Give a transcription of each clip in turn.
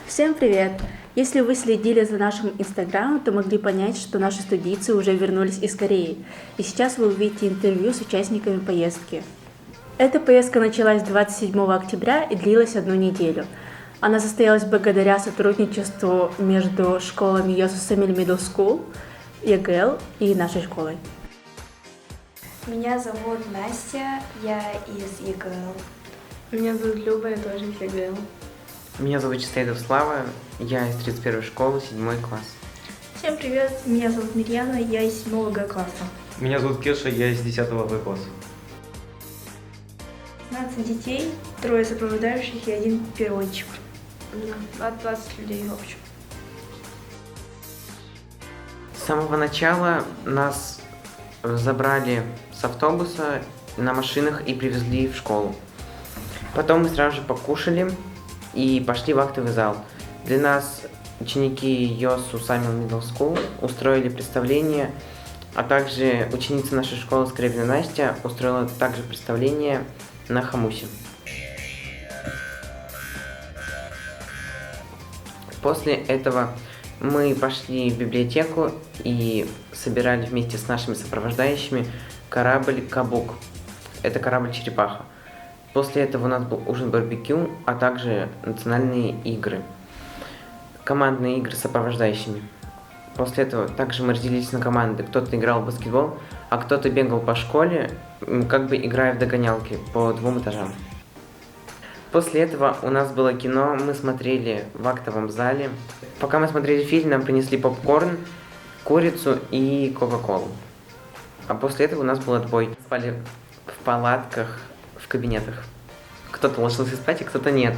Всем привет! Если вы следили за нашим инстаграмом, то могли понять, что наши студийцы уже вернулись из Кореи. И сейчас вы увидите интервью с участниками поездки. Эта поездка началась 27 октября и длилась 1 неделю. Она состоялась благодаря сотрудничеству между школами Йосусэмиль Middle School, ЕГЭЛ и нашей школой. Меня зовут Настя, я из ЕГЭЛ. Меня зовут Люба, я тоже из ЕГЭЛ. Меня зовут Чистаидов Слава, я из 31-й школы, 7 класс. Всем привет, меня зовут Мирьяна, я из 7 Г класса. Меня зовут Кеша, я из 10 В класса. 15 детей, 3 сопровождающих и 1 переводчик. От 20 людей в общем. С самого начала нас забрали с автобуса на машинах и привезли в школу. Потом мы сразу же покушали и пошли в актовый зал. Для нас ученики Йосусэмиль Middle School устроили представление, а также ученица нашей школы Скрябина Настя устроила также представление на хамусе. После этого мы пошли в библиотеку и собирали вместе с нашими сопровождающими корабль Кабук. Это корабль-черепаха. После этого у нас был ужин барбекю, а также национальные игры. Командные игры с сопровождающими. После этого также мы разделились на команды. Кто-то играл в баскетбол, а кто-то бегал по школе, как бы играя в догонялки по 2 этажам. После этого у нас было кино, мы смотрели в актовом зале. Пока мы смотрели фильм, нам принесли попкорн, курицу и кока-колу. А после этого у нас был отбой. Спали в палатках, в кабинетах. Кто-то ложился спать, а кто-то нет.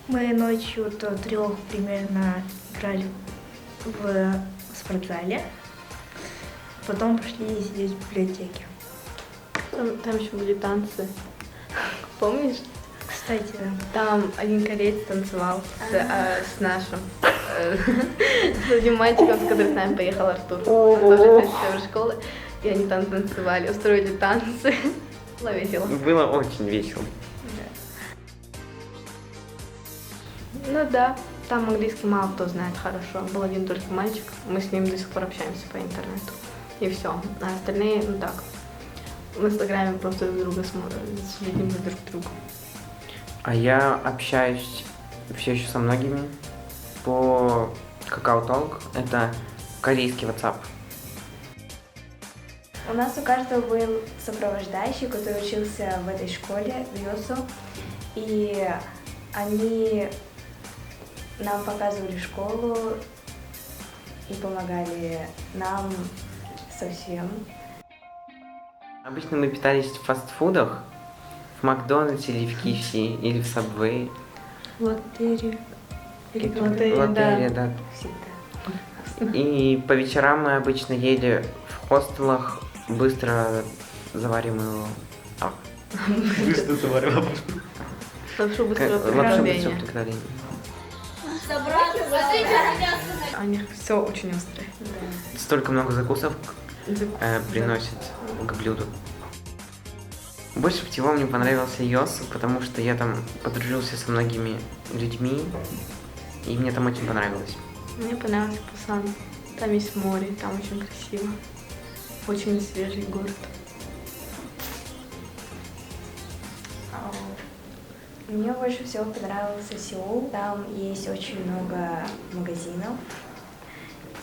Мы ночью до 3 примерно играли в спортзале, потом пошли сидеть в библиотеке. Там еще были танцы. Помнишь? Кстати, Там один кореец танцевал с нашим. С одним мальчиком, с которым с нами поехал Артур. Он тоже из школы. И они там танцевали, устроили танцы. Было весело. Было очень весело. Ну да, там английский мало кто знает хорошо. Был один только мальчик, мы с ним до сих пор общаемся по интернету. И все. А остальные, ну так, в инстаграме просто друг друга смотрят, следим за друг другом. А я общаюсь все еще со многими по Kakao Talk. Это корейский WhatsApp. у нас у каждого был сопровождающий, который учился в этой школе, в ЙОСу, и они нам показывали школу и помогали нам со всем. Обычно мы питались в фастфудах, в Макдональдсе или в KFC, или в Subway. В лотере. Или В лотере, да. Всегда. И по вечерам мы обычно ели в хостелах быстро завариваемую Быстро заваривал. Лапшу быстрого лапшу приготовления. быстрого приготовления. У них все очень острое. Столько много закусов приносят к блюду. Больше всего мне понравился Йосу, потому что я там подружился со многими людьми, и мне там очень понравилось. Мне понравился Пусан. Там есть море, там очень красиво. Очень свежий город. Мне больше всего понравился Сеул. Там есть очень много магазинов,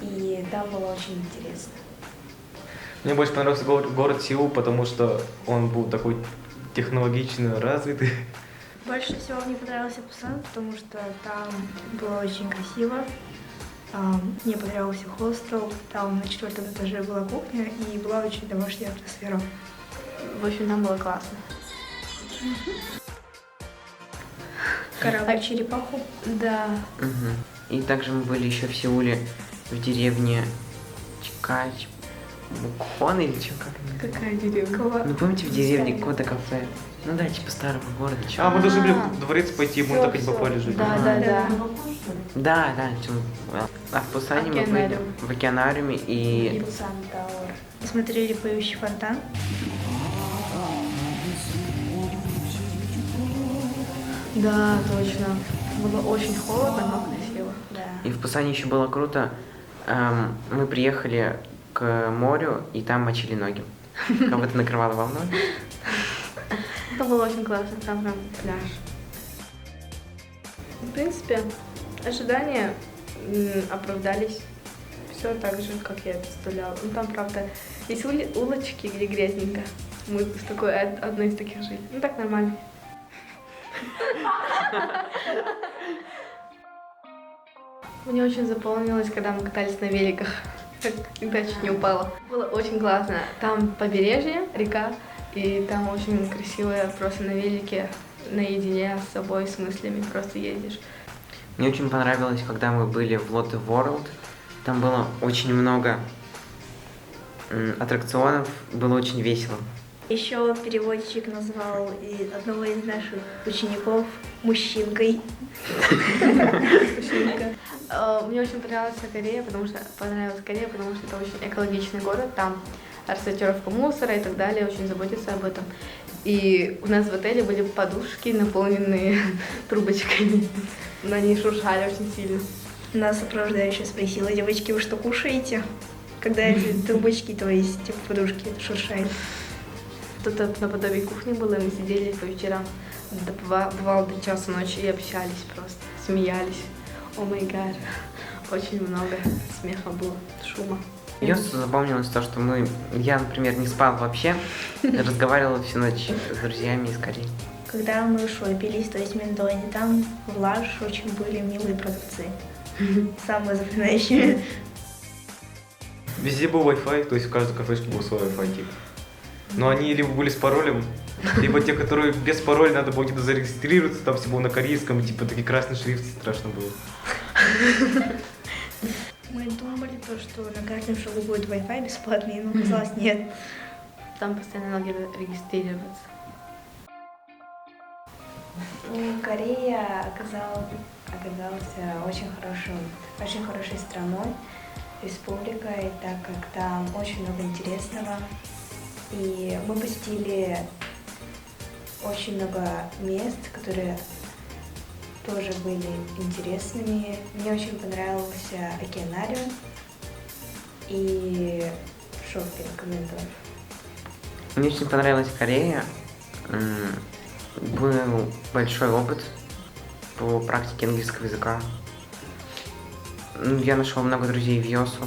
и там было очень интересно. Мне больше понравился город Сеул, потому что он был такой технологично развитый. Больше всего мне понравился Пусан, потому что там было очень красиво. Мне понравился хостел, там на 4 этаже была кухня и была очень домашняя атмосфера. В общем, нам было классно. Корабль черепаху. Да. Мгм. И также мы были еще в Сеуле, в деревне Чикач, Мукхон или что, как? Какая деревня? Ну помните в деревне Старый. какое-то кафе? Ну да, типа старого города. чё? А, мы должны были в дворец пойти, мы так и не попали жить. Да. Да, а в Пусане мы были Океанариум. в океанариуме и Пусан Тауэр. Посмотрели поющий фонтан. Да, точно. Было очень холодно, но красиво. Да. И в Пусане еще было круто. Мы приехали к морю, и там мочили ноги. Как будто накрывало волной. Это было очень классно, там прям пляж. В принципе, ожидания оправдались. Все так же, как я представляла. Ну там, правда, есть улочки, где грязненько. Мы в такой, одной из таких жили. Ну так нормально. Мне очень заполнилось, когда мы катались на великах. Когда чуть не упала. Было очень классно. Там побережье, река, и там очень красивое, просто на велике, наедине с собой, с мыслями просто ездишь. Мне очень понравилось, когда мы были в Lotte World. Там было очень много аттракционов, было очень весело. Еще переводчик назвал одного из наших учеников мужчинкой. Мне очень понравилась Корея, потому что это очень экологичный город, там рассортировка мусора и так далее, очень заботятся об этом. И у нас в отеле были подушки, наполненные трубочками, но они шуршали очень сильно. Нас сопровождающая спросила: девочки, вы что кушаете? Когда эти трубочки, то есть типа подушки шуршают. Тут наподобие кухни было, и мы сидели по вечерам, бывало до часа ночи, и общались просто, смеялись. О май гад, очень много смеха было, шума. Мне запомнилось то, что я, например, не спал вообще, разговаривал всю ночь с друзьями из Кореи. Когда мы шопились, то есть в Мендоне, там в Лаш очень были милые продавцы. Самые запоминающие. Везде был Wi-Fi, то есть в каждой кафешке был свой Wi-Fi тип. Но они либо были с паролем, либо те, которые без пароля, надо было где-то зарегистрироваться, там все было на корейском, и типа такие красные шрифты, страшно было. Мы думали то, что на каждом шагу будет Wi-Fi бесплатный, но оказалось нет. Там постоянно надо регистрироваться. Корея оказалась очень хорошей страной, республикой, так как там очень много интересного. И мы посетили очень много мест, которые тоже были интересными. Мне очень понравился океанариум и шопинг Мендон. Мне очень понравилась Корея. Был большой опыт по практике английского языка. Я нашел много друзей в Йосу.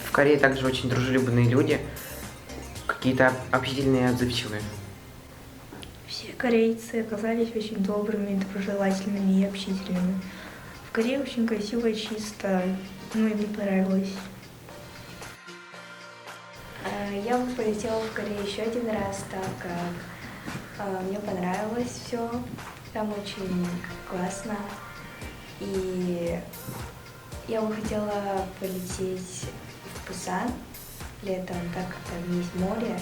В Корее также очень дружелюбные люди, какие-то общительные и отзывчивые. Все корейцы оказались очень добрыми, доброжелательными и общительными. В Корее очень красиво и чисто, и мне понравилось. Я бы полетела в Корею еще один раз, так как мне понравилось все, там очень классно. И я бы хотела полететь в Пусан летом, так как там есть море,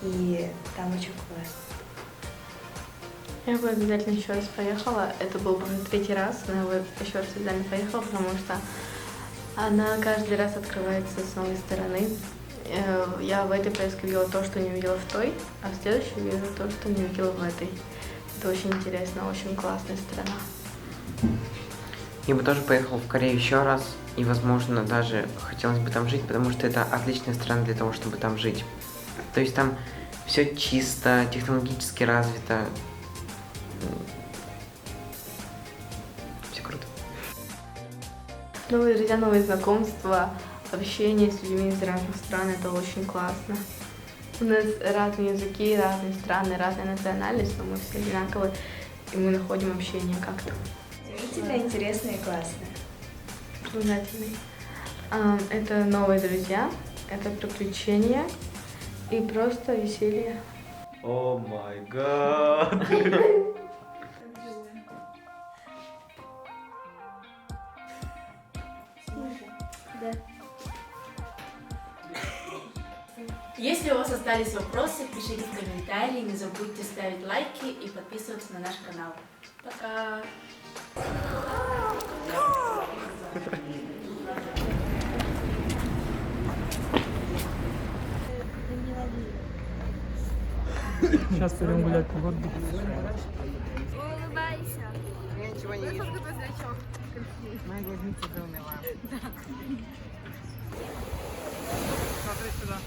и там очень классно. Я бы обязательно еще раз поехала. Это был бы уже третий раз, но я бы еще раз обязательно поехала, потому что она каждый раз открывается с новой стороны. Я в этой поездке видела то, что не видела в той, а в следующей вижу то, что не видела в этой. Это очень интересно, очень классная страна. Я бы тоже поехал в Корею еще раз, и, возможно, даже хотелось бы там жить, потому что это отличная страна для того, чтобы там жить. То есть там все чисто, технологически развито. Все круто. Новые друзья, новые знакомства, общение с людьми из разных стран, это очень классно. У нас разные языки, разные страны, разная национальность, но мы все одинаковые, и мы находим общение как-то. Удивительно, интересно и классно. Обязательный. Это новые друзья, это приключения и просто веселье. О май гад! Да. Если у вас остались вопросы, пишите в комментарии, не забудьте ставить лайки и подписываться на наш канал. Пока! Данила. Сейчас пойдем гулять по городу. Улыбайся. Я ничего не вижу. Какой значок? Моя глазница заунывает. Смотри сюда.